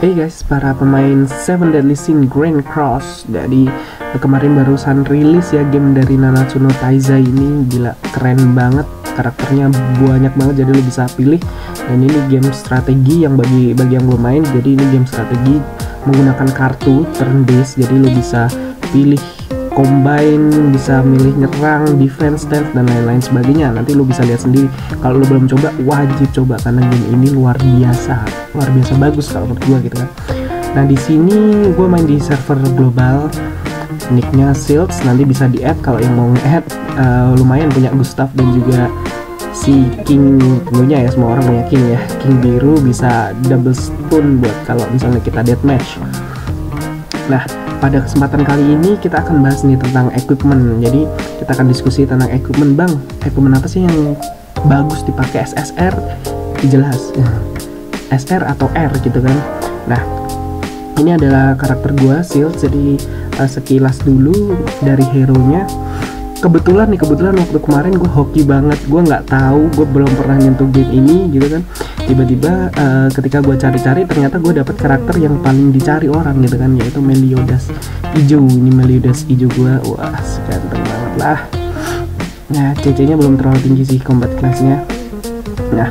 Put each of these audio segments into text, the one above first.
Hey guys, para pemain Seven Deadly Sin Grand Cross. Jadi kemarin barusan rilis ya game dari Nanatsu no Taizai ini. Gila, keren banget. Karakternya banyak banget, jadi lo bisa pilih. Dan ini game strategi yang bagi yang belum main. Jadi ini game strategi menggunakan kartu turn based. Jadi lo bisa pilih combine, bisa milih nyerang, defense, stance, dan lain-lain sebagainya. Nanti lo bisa lihat sendiri. Kalau lo belum coba, wajib coba karena game ini luar biasa bagus kalau menurut gue gitu kan. Nah di sini gue main di server global, nicknya Silks. Nanti bisa di add kalau yang mau nge-add. Lumayan punya Gustav dan juga si King, tentunya ya semua orang punya King ya. King biru bisa double stun buat kalau misalnya kita deathmatch. Nah pada kesempatan kali ini kita akan bahas nih tentang equipment. Jadi kita akan diskusi tentang equipment. Bang, equipment apa sih yang bagus dipakai SSR? Jelas SR atau R gitu kan. Nah ini adalah karakter gua Shield. Jadi sekilas dulu dari hero nya. Kebetulan waktu kemarin gue hoki banget. Gue nggak tahu, gue belum pernah nyentuh game ini gitu kan. Tiba-tiba ketika gue cari-cari, ternyata gue dapat karakter yang paling dicari orang gitu kan, yaitu Meliodas hijau. Ini Meliodas hijau gue, wah ganteng banget lah. Nah CC-nya belum terlalu tinggi sih combat class-nya. Nah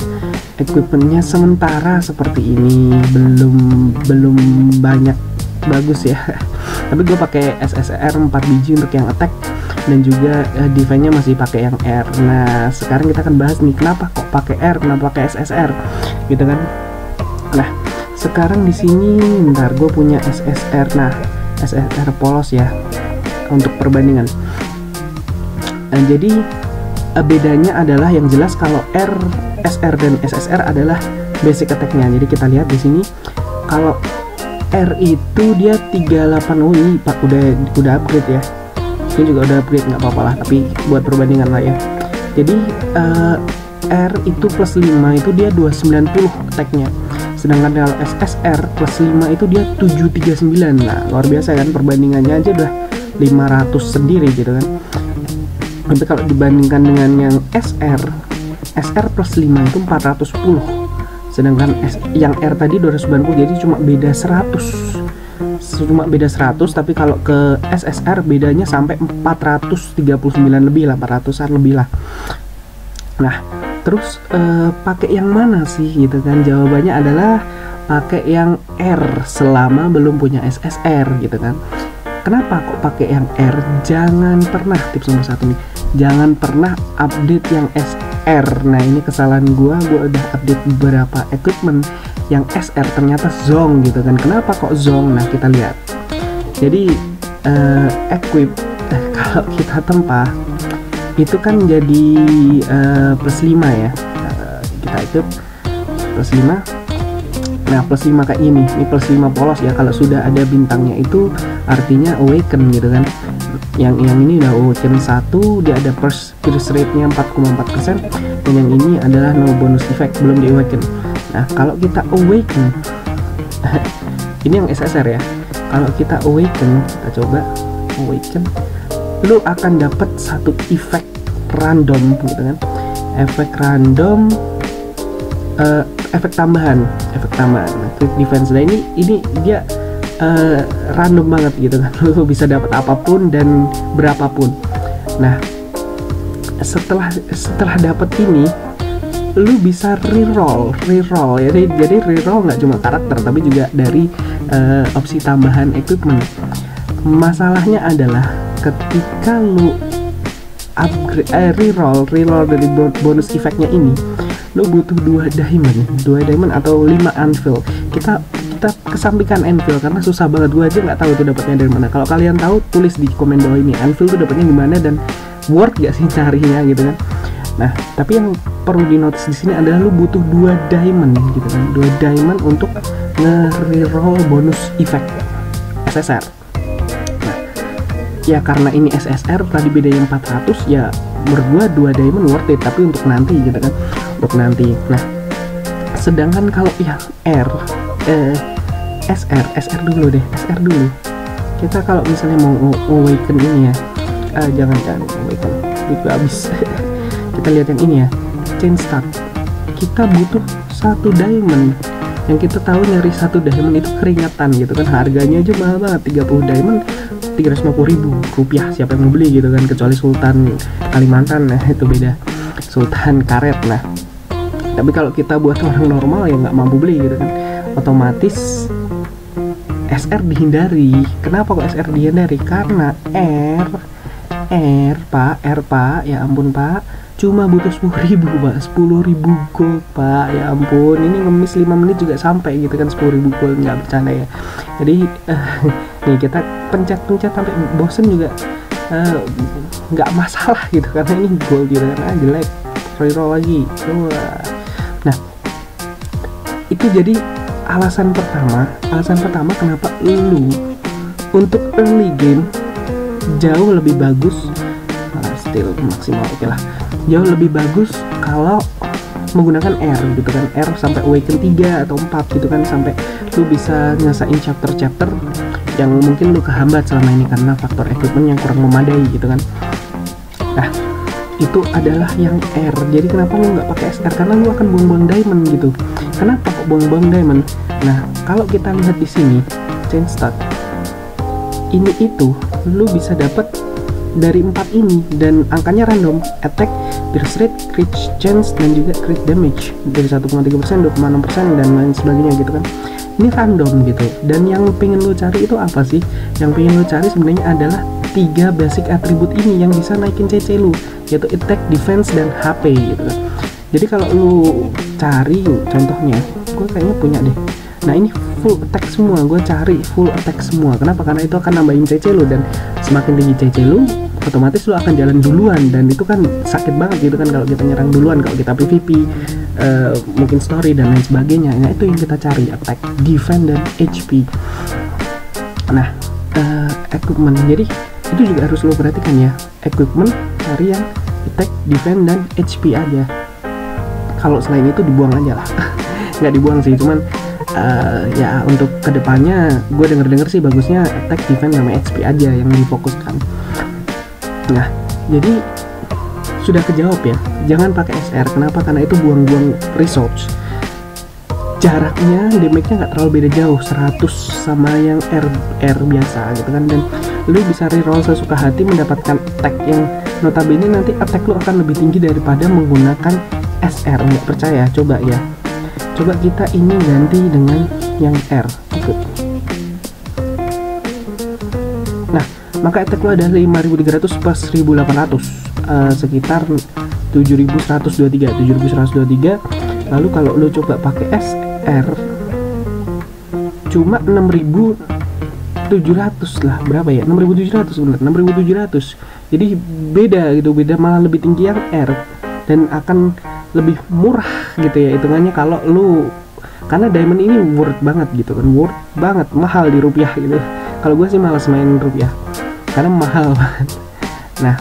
equipmentnya sementara seperti ini, belum banyak bagus ya. Tapi gue pakai SSR 4 biji untuk yang attack, dan juga defense-nya masih pakai yang R. Nah sekarang kita akan bahas nih kenapa kok pakai R, kenapa pakai SSR gitu kan. Nah sekarang di sini bentar, gue punya SSR. Nah SSR polos ya untuk perbandingan. Jadi bedanya adalah yang jelas kalau R, SR dan SSR adalah basic attack-nya. Jadi kita lihat di sini kalau R itu dia 38 UI, Pak, udah upgrade ya. Ini juga udah upgrade, nggak apa-apa lah, tapi buat perbandingan lah ya. Jadi R itu plus 5 itu dia 290 attack-nya. Sedangkan kalau SSR plus 5 itu dia 739. Nah luar biasa kan, perbandingannya aja udah 500 sendiri gitu kan. Tapi kalau dibandingkan dengan yang SR plus 5 itu 410. Sedangkan yang R tadi 290, jadi cuma beda 100. Tapi kalau ke SSR bedanya sampai 439 lebih lah, 400-an lebih lah. Nah terus pakai yang mana sih gitu kan? Jawabannya adalah pakai yang R selama belum punya SSR gitu kan. Kenapa kok pakai yang R? Jangan pernah, tips nomor 1 nih, jangan pernah update yang SR. Nah ini kesalahan gue udah update beberapa equipment yang SR ternyata zonk gitu kan. Kenapa kok zonk? Nah kita lihat. Jadi equip kalau kita tempah itu kan jadi plus 5 ya. Kita equip plus 5. Nah plus 5 kayak ini plus 5 polos ya. Kalau sudah ada bintangnya itu artinya awaken gitu kan. Yang ini udah awaken 1, dia ada pierce rate-nya 4,4%, dan yang ini adalah no bonus effect, belum di awaken. Nah kalau kita awaken ini yang SSR ya. Kalau kita awaken, kita coba awaken, lu akan dapat satu efek random gitu kan. Efek random, efek tambahan. Quick defense. Nah ini dia random banget gitu kan. Lu bisa dapat apapun dan berapapun. Nah setelah dapat ini, lu bisa reroll ya. Jadi reroll nggak cuma karakter tapi juga dari opsi tambahan equipment. Masalahnya adalah ketika lu upgrade reroll dari bonus efeknya ini, lu butuh 2 diamond atau 5 anvil. Kita kesampingkan anvil karena susah banget, gua aja nggak tahu itu dapatnya dari mana. Kalau kalian tahu, tulis di komen bawah ini anvil tuh dapatnya gimana dan worth gak sih carinya gitu kan. Nah tapi yang perlu di notice di sini adalah lu butuh 2 diamond gitu kan, 2 diamond untuk nge-reroll bonus effect SSR. Nah ya karena ini SSR tadi bedanya 400 ya, menurut gua 2 diamond worth it, tapi untuk nanti gitu kan, untuk nanti. Nah sedangkan kalau yang SR dulu deh, SR dulu. Kita kalau misalnya mau awaken ini ya, jangan awaken, itu habis. Kita lihat yang ini ya, chain start. Kita butuh 1 diamond Yang kita tahu nyari satu diamond itu keringatan gitu kan, harganya aja mahal banget, 30 diamond 350.000 rupiah, siapa yang mau beli gitu kan, kecuali Sultan Kalimantan, nah itu beda, Sultan karet. Nah tapi kalau kita buat orang normal ya nggak mampu beli gitu kan, otomatis SR dihindari. Kenapa kok SR dihindari? Karena R pak, ya ampun pak, cuma butuh 10.000 pak, 10.000 gold pak, ya ampun, ini ngemis 5 menit juga sampai gitu kan 10.000 gold, nggak bercanda ya. Jadi nih kita pencet sampai bosen juga nggak masalah gitu, karena ini gold gitu kan, jelek reroll lagi. Nah itu jadi alasan pertama kenapa lu untuk early game jauh lebih bagus, still maksimal oke lah, jauh lebih bagus kalau menggunakan R gitu kan, R sampai awaken 3 atau 4 gitu kan, sampai lu bisa nyesain chapter yang mungkin lu kehambat selama ini karena faktor equipment yang kurang memadai gitu kan. Nah itu adalah yang R. Jadi kenapa lu nggak pakai SR? Karena lu akan buang-buang diamond gitu. Kenapa kok buang-buang diamond? Nah kalau kita lihat di sini change stat ini, itu lu bisa dapat dari 4 ini dan angkanya random, attack, pierce rate, crit chance, dan juga crit damage dari 1,3%, 2,6%, dan lain sebagainya gitu kan. Ini random gitu. Dan yang pengen lu cari itu apa sih? Yang pengen lu cari sebenarnya adalah 3 basic atribut ini yang bisa naikin CC lu, yaitu attack, defense, dan HP gitu kan. Jadi kalau lu cari contohnya, gue kayaknya punya deh. Nah ini full attack semua, gue cari full attack semua. Kenapa? Karena itu akan nambahin CC lu, dan semakin tinggi CC lu, otomatis lu akan jalan duluan, dan itu kan sakit banget gitu kan kalau kita nyerang duluan, kalau kita PvP, mungkin story dan lain sebagainya. Nah itu yang kita cari, attack, defense, dan HP. Nah equipment, jadi itu juga harus lo perhatikan ya, equipment cari yang attack, defense, dan HP aja. Kalau selain itu dibuang aja lah. Nggak dibuang sih, cuman ya untuk kedepannya gue denger sih bagusnya attack, defense, sama HP aja yang difokuskan. Nah jadi sudah kejawab ya, jangan pakai SR. Kenapa? Karena itu buang-buang resource. Jaraknya, damage-nya nggak terlalu beda jauh, 100 sama yang R biasa gitu kan, dan lu bisa reroll sesuka hati mendapatkan attack yang notabene nanti attack lu akan lebih tinggi daripada menggunakan SR. Nggak percaya? Coba ya, coba kita ini ganti dengan yang R. Ikut. Nah maka attack lu ada 5.300 plus 1.800, sekitar 7.123. Lalu kalau lu coba pakai SR cuma 6.700 lah, berapa ya, 6.700 bener, 6.700. jadi beda gitu, beda malah lebih tinggi yang R dan akan lebih murah gitu ya hitungannya kalau lu, karena diamond ini worth banget gitu kan, worth banget, mahal di rupiah gitu. Kalau gue sih malas main rupiah karena mahal banget. Nah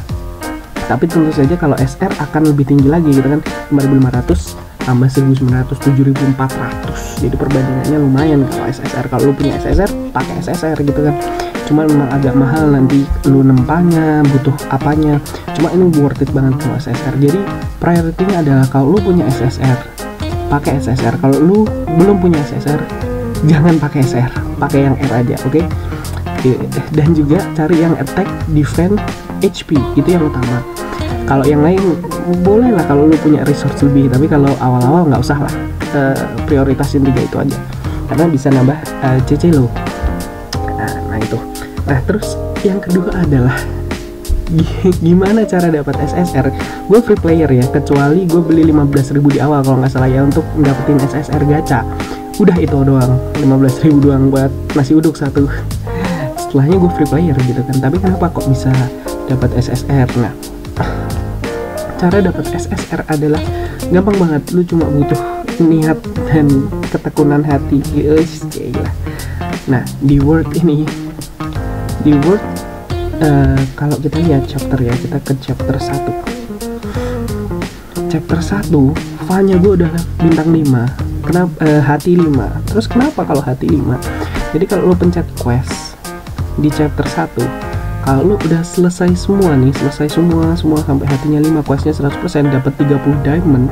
tapi tentu saja kalau SR akan lebih tinggi lagi gitu kan, 5.500 tambah 1.900, 7.400. Jadi perbandingannya lumayan kalau SSR. Kalau lu punya SSR, pakai SSR gitu kan. Cuma memang agak mahal nanti lu nempanya, butuh apanya. Cuma ini worth it banget kalau SSR. Jadi priority-nya adalah kalau lu punya SSR, pakai SSR. Kalau lu belum punya SSR, jangan pakai SR, pakai yang R aja, oke? Dan juga cari yang attack, defense, HP, itu yang utama. Kalau yang lain boleh lah kalau lu punya resource lebih, tapi kalau awal-awal nggak usah lah, prioritasin 3 itu aja karena bisa nambah CC lo. Nah itu. Nah terus yang kedua adalah gimana cara dapat SSR. Gue free player ya, kecuali gue beli 15.000 di awal kalau nggak salah ya untuk dapetin SSR gacha. Udah itu doang, 15.000 doang buat nasi uduk satu. Setelahnya gue free player gitu kan. Tapi kenapa kok bisa dapat SSR? Nah cara dapat SSR adalah gampang banget, lu cuma butuh niat dan ketekunan hati, guys. Gila. Nah di Word ini, di Word kalau kita lihat chapter ya, kita ke chapter 1. Chapter 1 fanya gue udah bintang 5. Kenapa hati 5? Terus kenapa kalau hati 5? Jadi kalau lu pencet quest di chapter 1, kalau lu udah selesai semua nih, selesai semua sampai hatinya 5, questnya 100%, dapat 30 diamond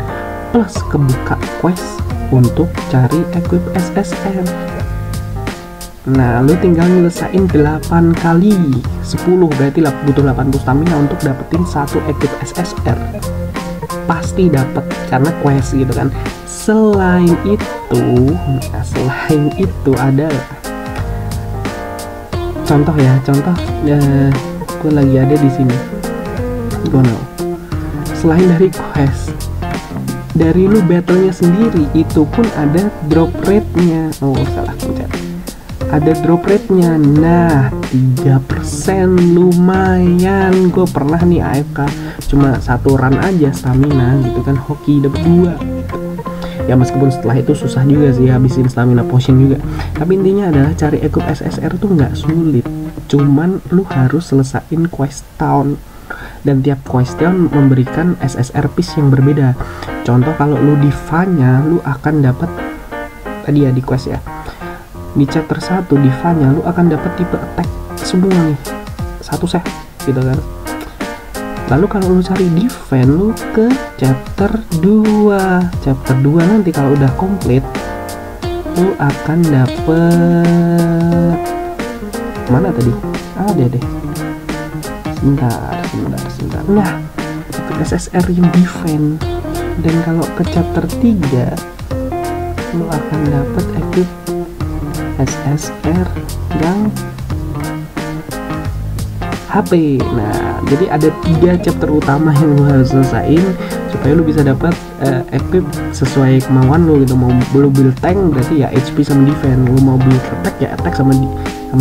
plus kebuka quest untuk cari equip SSR. Nah, lu tinggal nyelesain 8 kali 10, berarti butuh 80 stamina untuk dapetin satu equip SSR. Pasti dapet karena quest gitu kan. Selain itu ada contoh gue lagi ada di sini. Selain dari quest, dari lu battlenya sendiri itu pun ada drop rate-nya. Salah pencet. Ada drop rate-nya. Nah, 3% lumayan. Gue pernah nih AFK cuma 1 run aja stamina gitu kan, hoki dapet 2. Ya meskipun setelah itu susah juga sih habisin stamina potion juga. Tapi intinya adalah cari equip SSR tuh nggak sulit. Cuman lu harus selesain quest town. Dan tiap quest town memberikan SSR piece yang berbeda. Contoh kalau lu di Vanya, lu akan dapat tadi ya di quest ya. Di chapter 1 di Vanya lu akan dapat tipe attack semua nih. Satu set gitu kan. Lalu kalau lu cari defense, lu ke chapter 2. Chapter 2 nanti kalau udah komplit, lu akan dapet mana tadi? Ada deh. Sebentar. Nah, itu SSR yang defense. Dan kalau ke chapter 3, lu akan dapet equip SSR yang HP. Nah, jadi ada 3 chapter utama yang lu harus selesain supaya lu bisa dapat equip sesuai kemauan lu gitu. Mau lu build tank berarti ya HP sama defense, lu mau build attack ya attack sama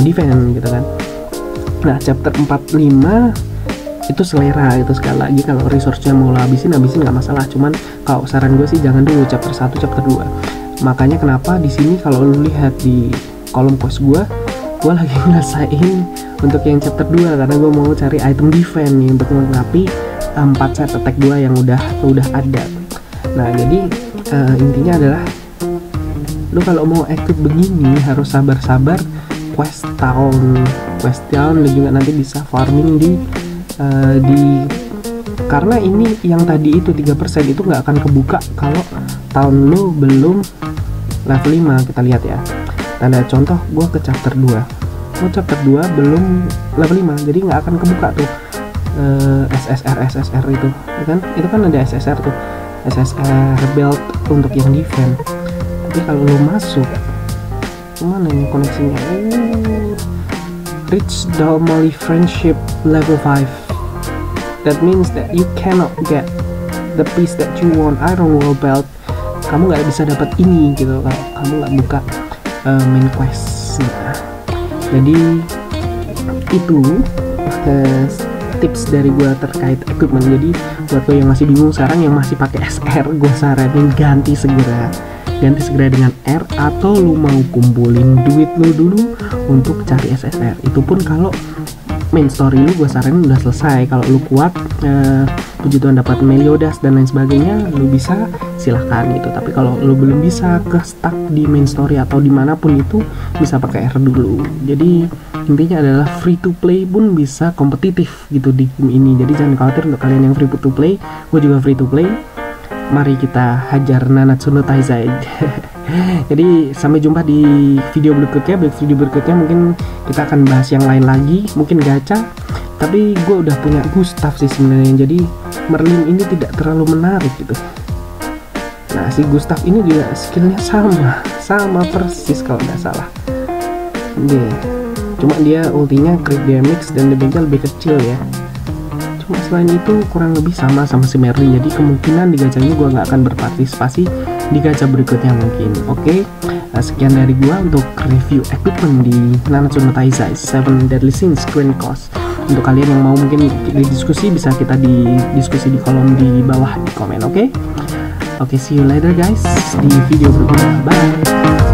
defense gitu kan. Nah, chapter 4-5 itu selera gitu. Sekali lagi kalau resource-nya mau lo habisin nggak masalah. Cuman kalau saran gue sih jangan dulu chapter 1, chapter 2. Makanya kenapa di sini kalau lu lihat di kolom quest gue lagi ngerasain untuk yang chapter 2 karena gue mau cari item defense nih untuk melengkapi 4 set attack gue yang udah ada. Nah, jadi intinya adalah lu kalau mau equip begini harus sabar-sabar quest town lu juga nanti bisa farming di karena ini yang tadi itu 3% itu nggak akan kebuka kalau tahun lu belum level 5. Kita lihat ya, tanda contoh gue ke chapter 2, chapter 2 belum level 5, jadi nggak akan kebuka tuh SSR itu kan. Itu kan ada SSR tuh, SSR belt untuk yang defense. Tapi kalau lu masuk mana nih koneksinya, reach Dalmali friendship level 5. That means that you cannot get the piece that you want, Iron Wall belt. Kamu nggak bisa dapat ini gitu kalau kamu nggak buka main quest. Nah, jadi itu tips dari gue terkait equipment. Jadi buat lo yang masih bingung sekarang, yang masih pakai SR, gue saranin ganti segera dengan R, atau lu mau kumpulin duit lu dulu untuk cari SSR. Itu pun kalau main story lu gue saranin udah selesai. Kalau lu kuat, puji Tuhan dapat Meliodas dan lain sebagainya, lu bisa silahkan gitu. Tapi kalau lu belum bisa ke stuck di main story atau dimanapun itu, bisa pakai R dulu. Jadi intinya adalah free to play pun bisa kompetitif gitu di game ini. Jadi jangan khawatir untuk kalian yang free to play, gue juga free to play. Mari kita hajar Nanatsu no Taizai. Jadi sampai jumpa di video berikutnya. Mungkin kita akan bahas yang lain lagi, mungkin gacha. Tapi gue udah punya Gustav sih sebenarnya, jadi Merlin ini tidak terlalu menarik gitu. Nah, si Gustav ini juga skillnya sama persis kalau nggak salah. Cuma dia ultinya crit damage dan damage-nya lebih kecil ya. Cuma selain itu kurang lebih sama si Merlin. Jadi kemungkinan di gacha ini gue nggak akan berpartisipasi di gacha berikutnya mungkin. Oke. Sekian dari gue untuk review equipment di Nanatsu no Taizai 7 Deadly Sins Grand Cross. Untuk kalian yang mau mungkin didiskusi, bisa kita diskusi di kolom di bawah di komen. Oke, see you later guys di video berikutnya. Bye.